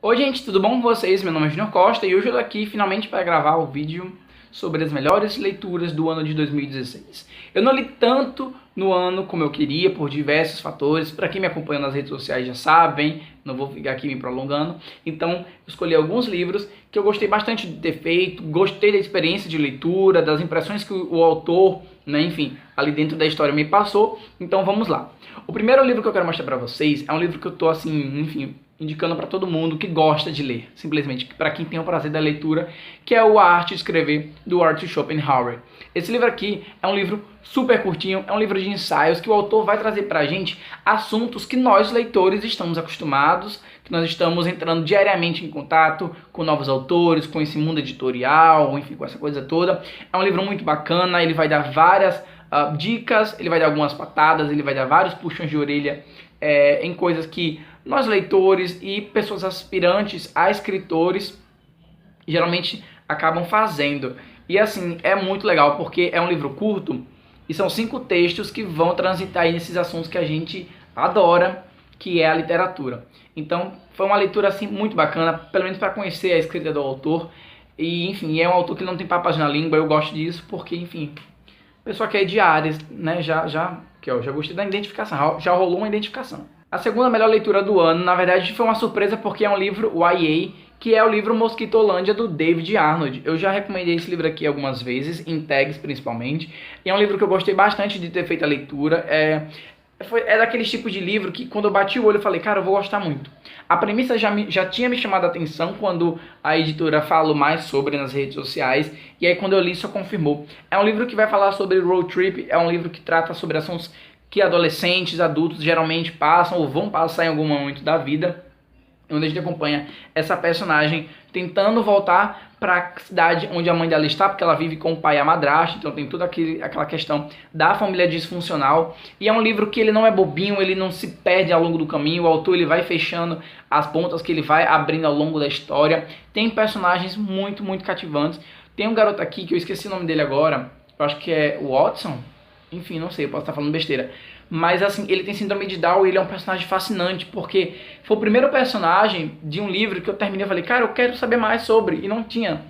Oi gente, tudo bom com vocês? Meu nome é Junior Costa e hoje eu tô aqui finalmente para gravar o vídeo sobre as melhores leituras do ano de 2016. Eu não li tanto no ano como eu queria por diversos fatores, para quem me acompanha nas redes sociais já sabem, não vou ficar aqui me prolongando. Então eu escolhi alguns livros que eu gostei bastante de ter feito, gostei da experiência de leitura, das impressões que o autor, enfim, ali dentro da história me passou. Então vamos lá. O primeiro livro que eu quero mostrar para vocês é um livro que eu tô assim, enfim, indicando para todo mundo que gosta de ler, simplesmente para quem tem o prazer da leitura, que é o A Arte de Escrever, do Arthur Schopenhauer. Esse livro aqui é um livro super curtinho, é um livro de ensaios que o autor vai trazer para a gente assuntos que nós leitores estamos acostumados, que nós estamos entrando diariamente em contato com novos autores, com esse mundo editorial, enfim, com essa coisa toda. É um livro muito bacana, ele vai dar várias dicas, ele vai dar algumas patadas, ele vai dar vários puxões de orelha em coisas que nós leitores e pessoas aspirantes a escritores geralmente acabam fazendo. E assim, é muito legal porque é um livro curto e são 5 textos que vão transitar aí nesses assuntos que a gente adora, que é a literatura. Então foi uma leitura assim muito bacana, pelo menos para conhecer a escrita do autor. E enfim, é um autor que não tem papas na língua, eu gosto disso porque, enfim, pessoa que é de áreas, né, já gostei da identificação, já rolou uma identificação. A segunda melhor leitura do ano, na verdade, foi uma surpresa porque é um livro YA, que é o livro Mosquitolândia, do David Arnold. Eu já recomendei esse livro aqui algumas vezes, em tags principalmente, e é um livro que eu gostei bastante de ter feito a leitura. É daqueles tipos de livro que quando eu bati o olho eu falei, cara, eu vou gostar muito. A premissa já tinha me chamado a atenção quando a editora falou mais sobre nas redes sociais, e aí quando eu li só confirmou. É um livro que vai falar sobre road trip, é um livro que trata sobre assuntos que adolescentes, adultos geralmente passam ou vão passar em algum momento da vida, onde a gente acompanha essa personagem tentando voltar para a cidade onde a mãe dela está, porque ela vive com o pai e a madrasta, então tem toda aquela questão da família disfuncional. E é um livro que ele não é bobinho, ele não se perde ao longo do caminho, o autor ele vai fechando as pontas que ele vai abrindo ao longo da história. Tem personagens muito, muito cativantes. Tem um garoto aqui, que eu esqueci o nome dele agora, eu acho que é o Watson, enfim, não sei, eu posso estar falando besteira. Mas assim, ele tem síndrome de Down e ele é um personagem fascinante, porque foi o primeiro personagem de um livro que eu terminei e falei, cara, eu quero saber mais sobre, e não tinha.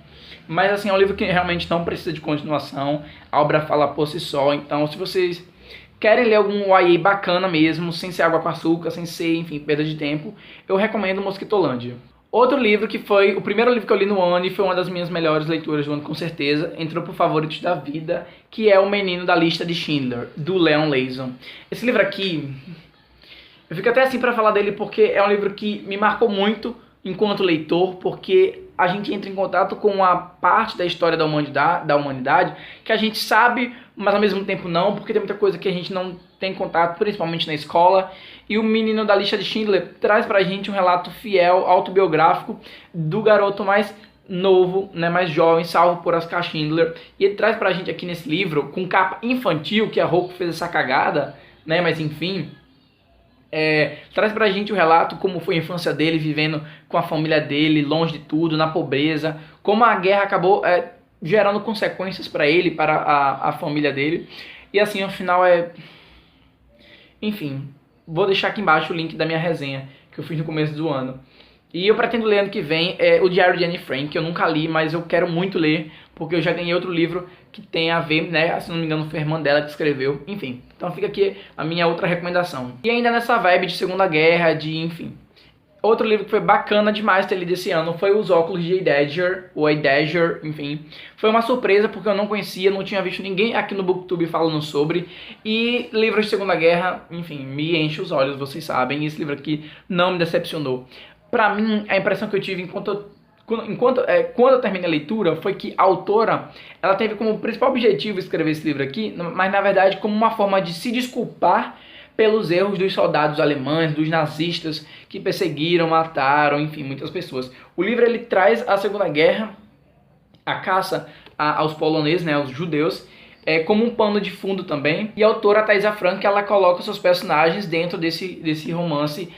Mas assim, é um livro que realmente não precisa de continuação, a obra fala por si só, então se vocês querem ler algum YA bacana mesmo, sem ser água com açúcar, sem ser, enfim, perda de tempo, eu recomendo Mosquitolândia. Outro livro que foi o primeiro livro que eu li no ano e foi uma das minhas melhores leituras do ano com certeza, entrou por favoritos da vida, que é O Menino da Lista de Schindler, do Leon Leyson. Esse livro aqui, eu fico até assim para falar dele porque é um livro que me marcou muito enquanto leitor, porque a gente entra em contato com uma parte da história da humanidade que a gente sabe, mas ao mesmo tempo não, porque tem muita coisa que a gente não tem contato, principalmente na escola. E O Menino da Lista de Schindler traz pra gente um relato fiel, autobiográfico, do garoto mais novo, mais jovem, salvo por Oscar Schindler. E ele traz pra gente aqui nesse livro, com capa infantil, que a Roku fez essa cagada, mas enfim, traz pra gente o relato como foi a infância dele, vivendo com a família dele, longe de tudo, na pobreza, como a guerra acabou gerando consequências para ele, para a família dele. E assim, no final enfim, vou deixar aqui embaixo o link da minha resenha, que eu fiz no começo do ano. E eu pretendo ler ano que vem o Diário de Anne Frank, que eu nunca li, mas eu quero muito ler, porque eu já ganhei outro livro que tem a ver, se não me engano foi a irmã dela que escreveu, enfim. Então fica aqui a minha outra recomendação. E ainda nessa vibe de Segunda Guerra, enfim. Outro livro que foi bacana demais ter lido esse ano foi Os Óculos de Edgar, ou Edgar, enfim. Foi uma surpresa porque eu não conhecia, não tinha visto ninguém aqui no BookTube falando sobre. E livros de Segunda Guerra, enfim, me enche os olhos, vocês sabem. E esse livro aqui não me decepcionou. Pra mim, a impressão que eu tive quando eu terminei a leitura foi que a autora, ela teve como principal objetivo escrever esse livro aqui, mas na verdade como uma forma de se desculpar pelos erros dos soldados alemães, dos nazistas que perseguiram, mataram, enfim, muitas pessoas. O livro ele traz a Segunda Guerra, a caça aos poloneses, aos judeus, como um pano de fundo também. E a autora Thaisa Frank, ela coloca seus personagens dentro desse romance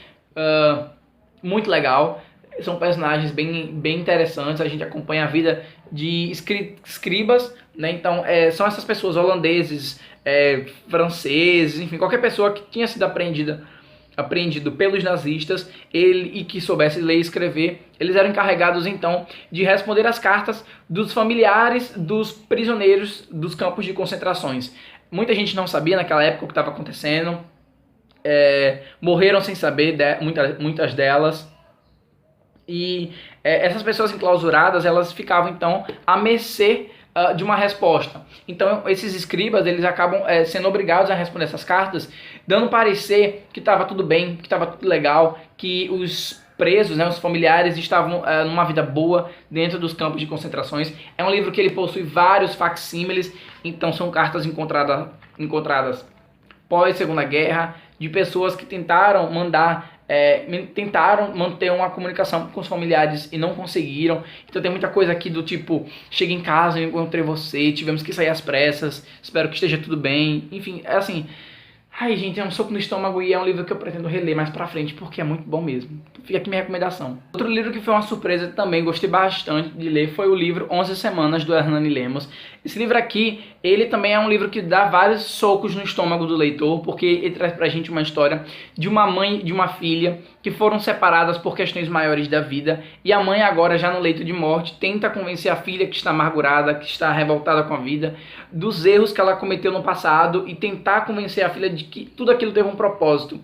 muito legal. São personagens bem interessantes, a gente acompanha a vida de escribas, então são essas pessoas holandeses, franceses, enfim, qualquer pessoa que tinha sido apreendida apreendido pelos nazistas, e que soubesse ler e escrever, eles eram encarregados então de responder às cartas dos familiares dos prisioneiros dos campos de concentrações. Muita gente não sabia naquela época o que estava acontecendo, morreram sem saber, muitas delas. E essas pessoas enclausuradas, elas ficavam então à mercê de uma resposta. Então esses escribas, eles acabam sendo obrigados a responder essas cartas, dando parecer que estava tudo bem, que estava tudo legal, que os presos, né, os familiares estavam numa vida boa dentro dos campos de concentrações. É um livro que ele possui vários facsímiles, então são cartas encontradas pós Segunda Guerra, de pessoas que tentaram manter uma comunicação com os familiares e não conseguiram. Então tem muita coisa aqui do tipo: cheguei em casa, eu encontrei você, tivemos que sair às pressas, espero que esteja tudo bem. Enfim, é assim, ai gente, é um soco no estômago, e é um livro que eu pretendo reler mais pra frente, porque é muito bom mesmo. Fica aqui minha recomendação. Outro livro que foi uma surpresa também, gostei bastante de ler, foi o livro 11 Semanas, do Hernani Lemos. Esse livro aqui, ele também é um livro que dá vários socos no estômago do leitor, porque ele traz pra gente uma história de uma mãe e de uma filha que foram separadas por questões maiores da vida, e a mãe agora, já no leito de morte, tenta convencer a filha, que está amargurada, que está revoltada com a vida, dos erros que ela cometeu no passado, e tentar convencer a filha de que tudo aquilo teve um propósito.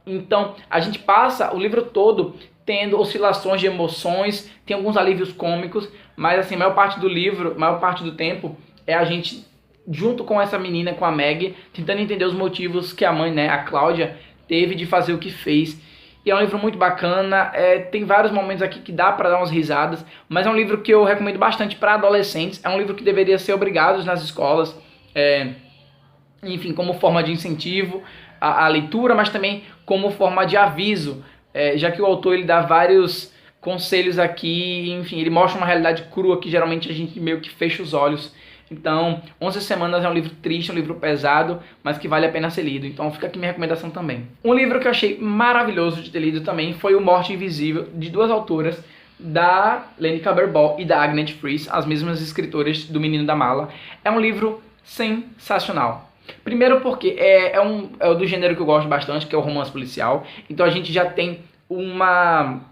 Então a gente passa o livro todo tendo oscilações de emoções, tem alguns alívios cômicos, mas assim, a maior parte do tempo é a gente junto com essa menina, com a Meg, tentando entender os motivos que a mãe, né, a Cláudia, teve de fazer o que fez. E é um livro muito bacana, tem vários momentos aqui que dá para dar umas risadas, mas é um livro que eu recomendo bastante para adolescentes. É um livro que deveria ser obrigado nas escolas, enfim, como forma de incentivo à leitura, mas também como forma de aviso, já que o autor ele dá vários conselhos aqui, enfim, ele mostra uma realidade crua que geralmente a gente meio que fecha os olhos. Então, 11 Semanas é um livro triste, um livro pesado, mas que vale a pena ser lido. Então fica aqui minha recomendação também. Um livro que eu achei maravilhoso de ter lido também foi O Morte Invisível, de duas autoras, da Leni Kaberball e da Agnete Fries, as mesmas escritoras do Menino da Mala. É um livro sensacional. Primeiro porque é do gênero que eu gosto bastante, que é o romance policial. Então a gente já tem uma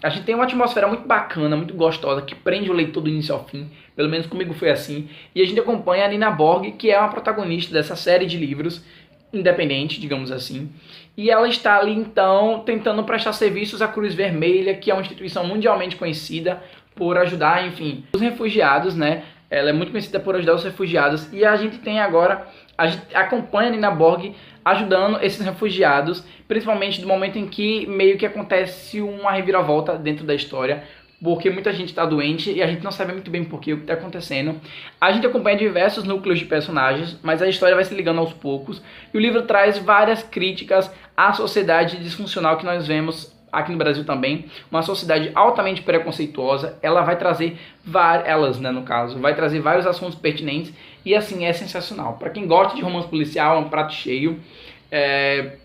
atmosfera muito bacana, muito gostosa, que prende o leitor do início ao fim. Pelo menos comigo foi assim. E a gente acompanha a Nina Borg, que é uma protagonista dessa série de livros, independente, digamos assim. E ela está ali, então, tentando prestar serviços à Cruz Vermelha, que é uma instituição mundialmente conhecida por ajudar, enfim, os refugiados, né? Ela é muito conhecida por ajudar os refugiados. E a gente tem agora, a gente acompanha a Nina Borg ajudando esses refugiados, principalmente no momento em que meio que acontece uma reviravolta dentro da história, porque muita gente está doente e a gente não sabe muito bem por que o que está acontecendo. A gente acompanha diversos núcleos de personagens, mas a história vai se ligando aos poucos. E o livro traz várias críticas à sociedade disfuncional que nós vemos aqui no Brasil também. Uma sociedade altamente preconceituosa. Ela vai trazer vai trazer vários assuntos pertinentes. E assim, é sensacional. Para quem gosta de romance policial, é um prato cheio.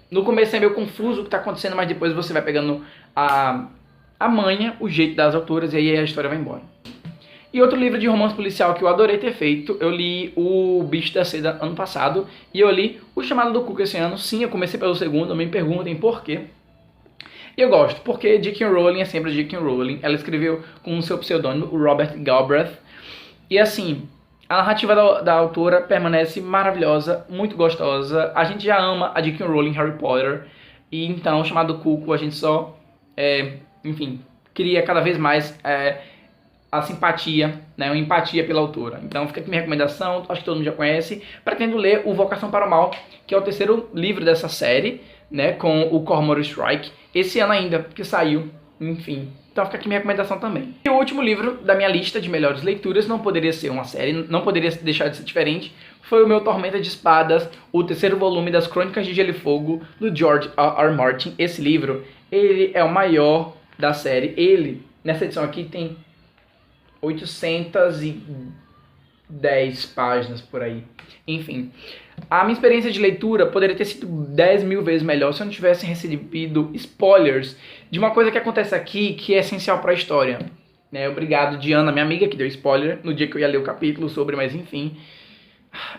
No começo é meio confuso o que está acontecendo, mas depois você vai pegando a manha, o jeito das autoras, e aí a história vai embora. E outro livro de romance policial que eu adorei ter feito, eu li O Bicho da Seda ano passado, e eu li O Chamado do Cuco esse ano. Sim, eu comecei pelo segundo, me perguntem por quê. E eu gosto, porque J.K. Rowling é sempre J.K. Rowling. Ela escreveu com o seu pseudônimo, o Robert Galbraith. E assim, a narrativa da autora permanece maravilhosa, muito gostosa. A gente já ama a J.K. Rowling, Harry Potter. E então, O Chamado do Cuco, a gente só... enfim, cria cada vez mais a simpatia, né, uma empatia pela autora. Então fica aqui minha recomendação, acho que todo mundo já conhece. Pretendo ler o Vocação para o Mal, que é o terceiro livro dessa série, né, com o Cormoran Strike, esse ano ainda, que saiu, enfim. Então fica aqui minha recomendação também. E o último livro da minha lista de melhores leituras, não poderia ser uma série, não poderia deixar de ser diferente, foi o meu Tormenta de Espadas, o terceiro volume das Crônicas de Gelo e Fogo, do George R. Martin. Esse livro, ele é o maior da série. Ele, nessa edição aqui, tem 810 páginas por aí. Enfim, a minha experiência de leitura poderia ter sido 10 mil vezes melhor se eu não tivesse recebido spoilers de uma coisa que acontece aqui que é essencial para a história. Obrigado, Diana, minha amiga, que deu spoiler no dia que eu ia ler o capítulo mas enfim.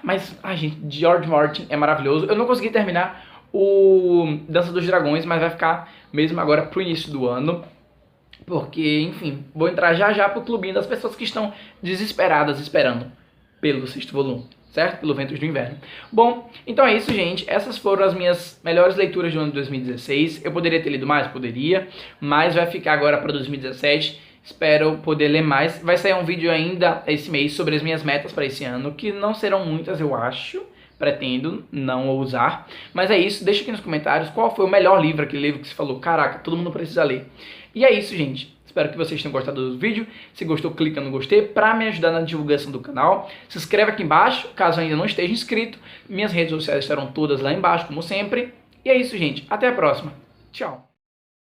Mas, gente, George Martin é maravilhoso. Eu não consegui terminar o Dança dos Dragões, mas vai ficar mesmo agora pro início do ano. Porque, enfim, vou entrar já já pro clubinho das pessoas que estão desesperadas esperando pelo 6º volume, certo? Pelo Ventos do Inverno. Bom, então é isso, gente. Essas foram as minhas melhores leituras do ano de 2016. Eu poderia ter lido mais? Poderia, mas vai ficar agora para 2017. Espero poder ler mais. Vai sair um vídeo ainda esse mês sobre as minhas metas para esse ano, que não serão muitas, eu acho. Pretendo não ousar. Mas é isso, deixa aqui nos comentários qual foi o melhor livro, aquele livro que você falou, caraca, todo mundo precisa ler. E é isso, gente. Espero que vocês tenham gostado do vídeo. Se gostou, clica no gostei para me ajudar na divulgação do canal. Se inscreve aqui embaixo, caso ainda não esteja inscrito. Minhas redes sociais estarão todas lá embaixo, como sempre. E é isso, gente. Até a próxima. Tchau.